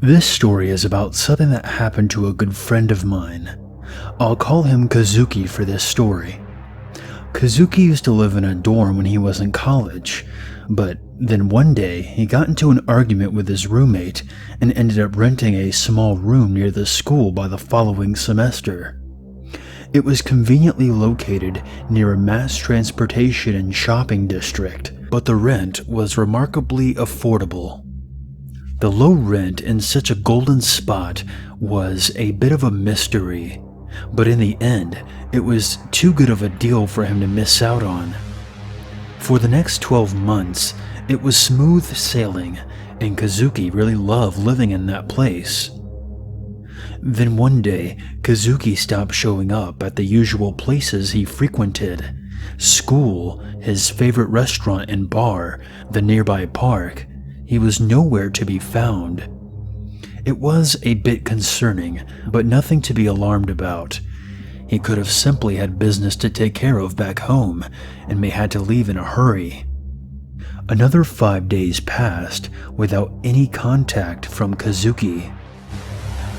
This story is about something that happened to a good friend of mine. I'll call him Kazuki for this story. Kazuki used to live in a dorm when he was in college, but then one day he got into an argument with his roommate and ended up renting a small room near the school by the following semester. It was conveniently located near a mass transportation and shopping district, but the rent was remarkably affordable. The low rent in such a golden spot was a bit of a mystery, but in the end, it was too good of a deal for him to miss out on. For the next 12 months, it was smooth sailing, and Kazuki really loved living in that place. Then one day, Kazuki stopped showing up at the usual places he frequented: school, his favorite restaurant and bar, the nearby park. He was nowhere to be found. It was a bit concerning, but nothing to be alarmed about. He could have simply had business to take care of back home and may had to leave in a hurry. Another 5 days passed without any contact from Kazuki.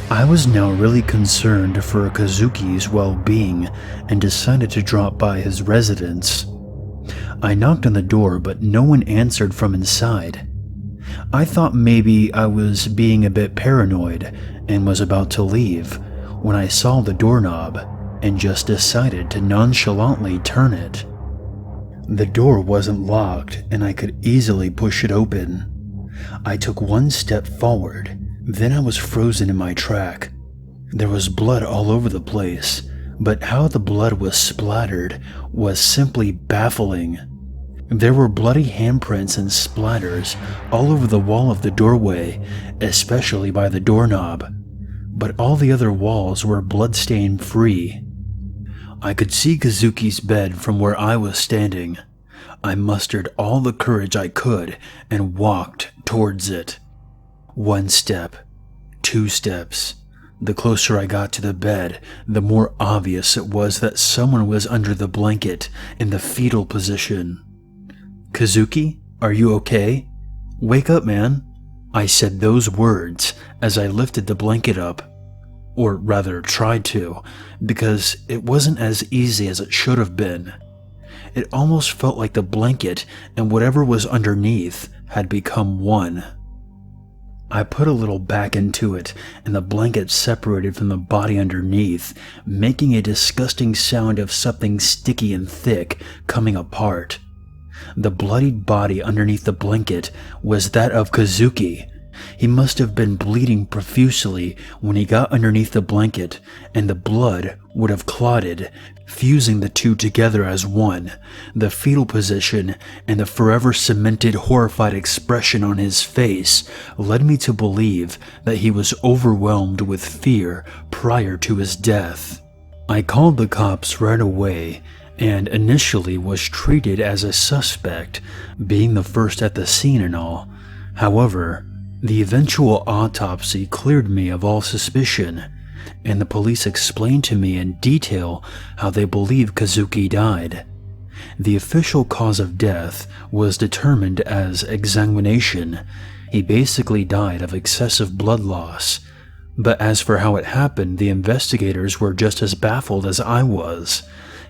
I was now really concerned for Kazuki's well-being and decided to drop by his residence. I knocked on the door, but no one answered from inside. I thought maybe I was being a bit paranoid and was about to leave when I saw the doorknob and just decided to nonchalantly turn it. The door wasn't locked and I could easily push it open. I took one step forward, then I was frozen in my track. There was blood all over the place, but how the blood was splattered was simply baffling. There were bloody handprints and splatters all over the wall of the doorway, especially by the doorknob, but all the other walls were bloodstain free. I could see Kazuki's bed from where I was standing. I mustered all the courage I could and walked towards it. 1 step, 2 steps. The closer I got to the bed, the more obvious it was that someone was under the blanket in the fetal position. "Kazuki, are you okay? Wake up, man." I said those words as I lifted the blanket up. Or rather, tried to, because it wasn't as easy as it should have been. It almost felt like the blanket and whatever was underneath had become one. I put a little back into it, and the blanket separated from the body underneath, making a disgusting sound of something sticky and thick coming apart. The bloodied body underneath the blanket was that of Kazuki. He must have been bleeding profusely when he got underneath the blanket, and the blood would have clotted, fusing the two together as one. The fetal position and the forever cemented horrified expression on his face led me to believe that he was overwhelmed with fear prior to his death. I called the cops right away, and initially was treated as a suspect, being the first at the scene and all. However, the eventual autopsy cleared me of all suspicion, and the police explained to me in detail how they believe Kazuki died. The official cause of death was determined as exsanguination. He basically died of excessive blood loss. But as for how it happened, the investigators were just as baffled as I was.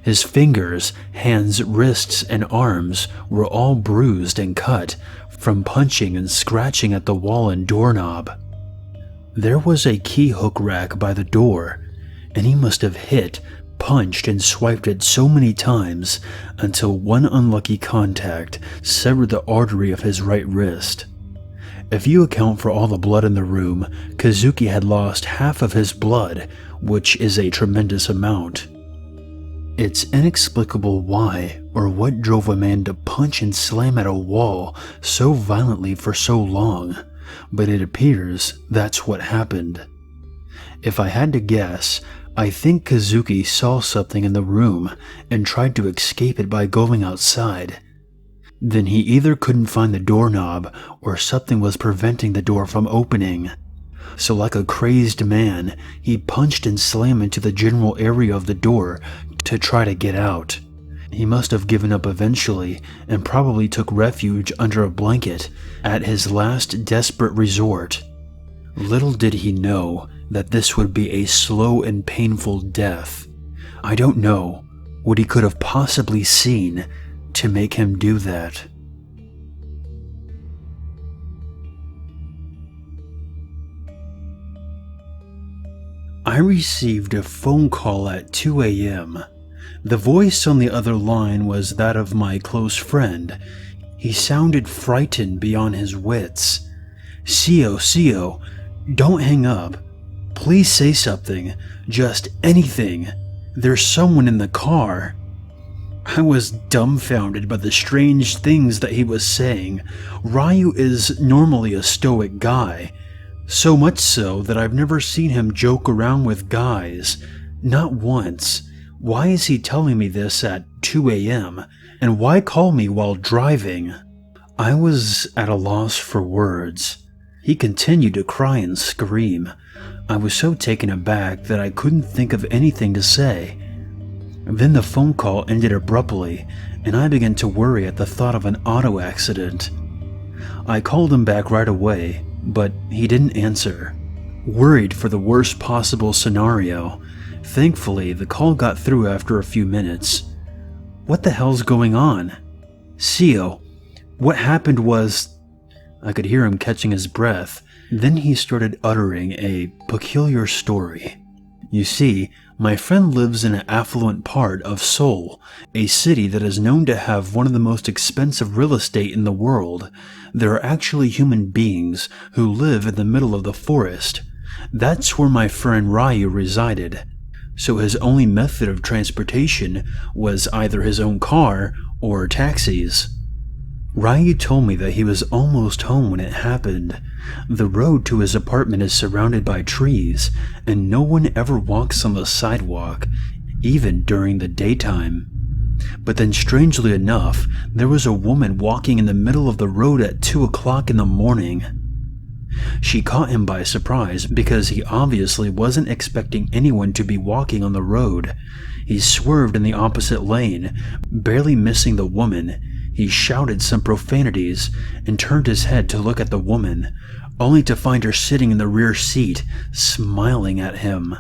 His fingers, hands, wrists, and arms were all bruised and cut from punching and scratching at the wall and doorknob. There was a key hook rack by the door, and he must have hit, punched, and swiped it so many times until one unlucky contact severed the artery of his right wrist. If you account for all the blood in the room, Kazuki had lost half of his blood, which is a tremendous amount. It's inexplicable why or what drove a man to punch and slam at a wall so violently for so long, but it appears that's what happened. If I had to guess, I think Kazuki saw something in the room and tried to escape it by going outside. Then he either couldn't find the doorknob or something was preventing the door from opening. So like a crazed man, he punched and slammed into the general area of the door to try to get out. He must have given up eventually and probably took refuge under a blanket at his last desperate resort. Little did he know that this would be a slow and painful death. I don't know what he could have possibly seen to make him do that. I received a phone call at 2 a.m. The voice on the other line was that of my close friend. He sounded frightened beyond his wits. "Sio, don't hang up. Please say something. Just anything. There's someone in the car." I was dumbfounded by the strange things that he was saying. Ryu is normally a stoic guy. So much so that I've never seen him joke around with guys. Not once. Why is he telling me this at 2 a.m.? And why call me while driving? I was at a loss for words. He continued to cry and scream. I was so taken aback that I couldn't think of anything to say. Then the phone call ended abruptly, and I began to worry at the thought of an auto accident. I called him back right away, but he didn't answer. Worried for the worst possible scenario, thankfully the call got through after a few minutes. "What the hell's going on? Sio, what happened was..." I could hear him catching his breath. Then he started uttering a peculiar story. You see, my friend lives in an affluent part of Seoul, a city that is known to have one of the most expensive real estate in the world. There are actually human beings who live in the middle of the forest. That's where my friend Ryu resided. So his only method of transportation was either his own car or taxis. Ryu told me that he was almost home when it happened. The road to his apartment is surrounded by trees, and no one ever walks on the sidewalk, even during the daytime. But then, strangely enough, there was a woman walking in the middle of the road at 2 o'clock in the morning. She caught him by surprise because he obviously wasn't expecting anyone to be walking on the road. He swerved in the opposite lane, barely missing the woman. He shouted some profanities and turned his head to look at the woman, only to find her sitting in the rear seat, smiling at him.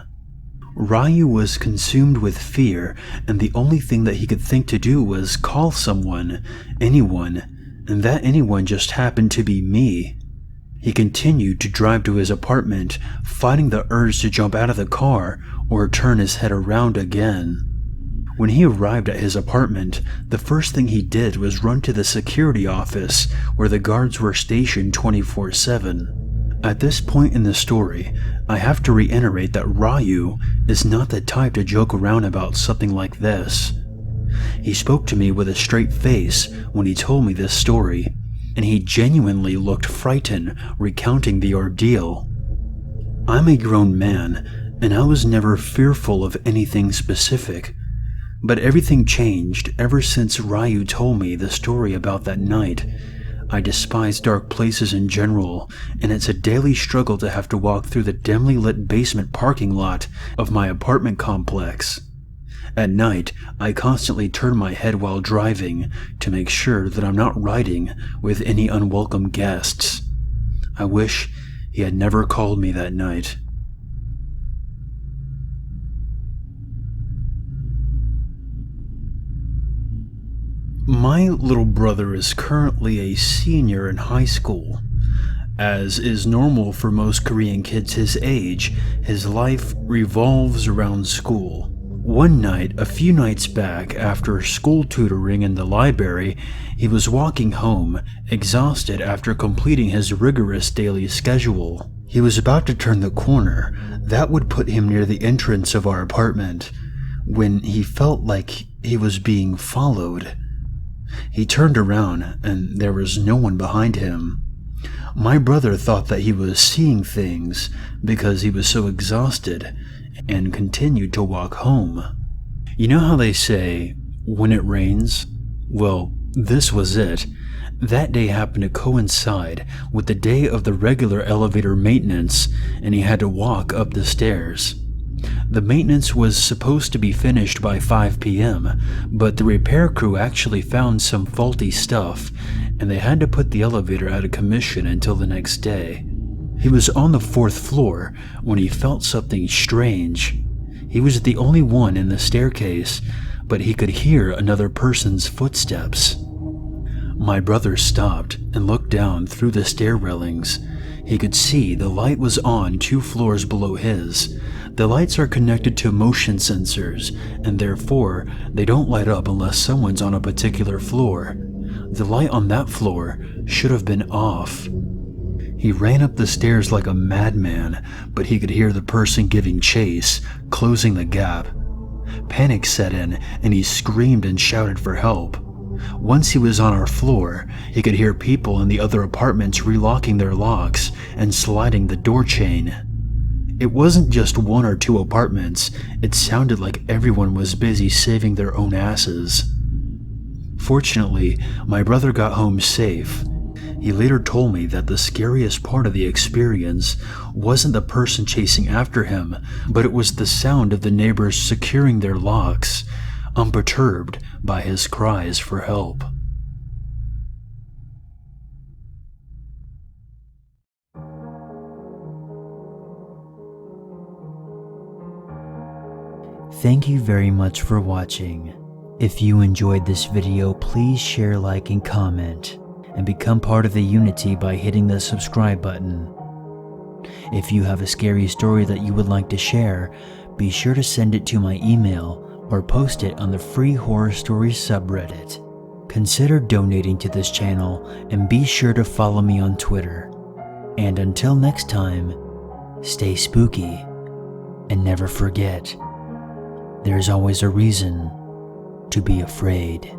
Ryu was consumed with fear, and the only thing that he could think to do was call someone, anyone, and that anyone just happened to be me. He continued to drive to his apartment, fighting the urge to jump out of the car or turn his head around again. When he arrived at his apartment, the first thing he did was run to the security office where the guards were stationed 24/7. At this point in the story, I have to reiterate that Ryu is not the type to joke around about something like this. He spoke to me with a straight face when he told me this story, and he genuinely looked frightened recounting the ordeal. I'm a grown man, and I was never fearful of anything specific. But everything changed ever since Ryu told me the story about that night. I despise dark places in general, and it's a daily struggle to have to walk through the dimly lit basement parking lot of my apartment complex. At night, I constantly turn my head while driving to make sure that I'm not riding with any unwelcome guests. I wish he had never called me that night. My little brother is currently a senior in high school. As is normal for most Korean kids his age, his life revolves around school. One night, a few nights back, after school tutoring in the library, he was walking home, exhausted after completing his rigorous daily schedule. He was about to turn the corner that would put him near the entrance of our apartment, when he felt like he was being followed. He turned around, and there was no one behind him. My brother thought that he was seeing things because he was so exhausted, and continued to walk home. You know how they say, when it rains? Well, this was it. That day happened to coincide with the day of the regular elevator maintenance, and he had to walk up the stairs. The maintenance was supposed to be finished by 5 p.m., but the repair crew actually found some faulty stuff, and they had to put the elevator out of commission until the next day. He was on the 4th floor when he felt something strange. He was the only one in the staircase, but he could hear another person's footsteps. My brother stopped and looked down through the stair railings. He could see the light was on 2 floors below his. The lights are connected to motion sensors, and therefore they don't light up unless someone's on a particular floor. The light on that floor should have been off. He ran up the stairs like a madman, but he could hear the person giving chase, closing the gap. Panic set in, and he screamed and shouted for help. Once he was on our floor, he could hear people in the other apartments relocking their locks and sliding the door chain. It wasn't just 1 or 2 apartments, it sounded like everyone was busy saving their own asses. Fortunately, my brother got home safe. He later told me that the scariest part of the experience wasn't the person chasing after him, but it was the sound of the neighbors securing their locks, unperturbed by his cries for help. Thank you very much for watching. If you enjoyed this video, please share, like, and comment, and become part of the Unity by hitting the subscribe button. If you have a scary story that you would like to share, be sure to send it to my email or post it on the free horror stories subreddit. Consider donating to this channel and be sure to follow me on Twitter. And until next time, stay spooky and never forget, there's always a reason to be afraid.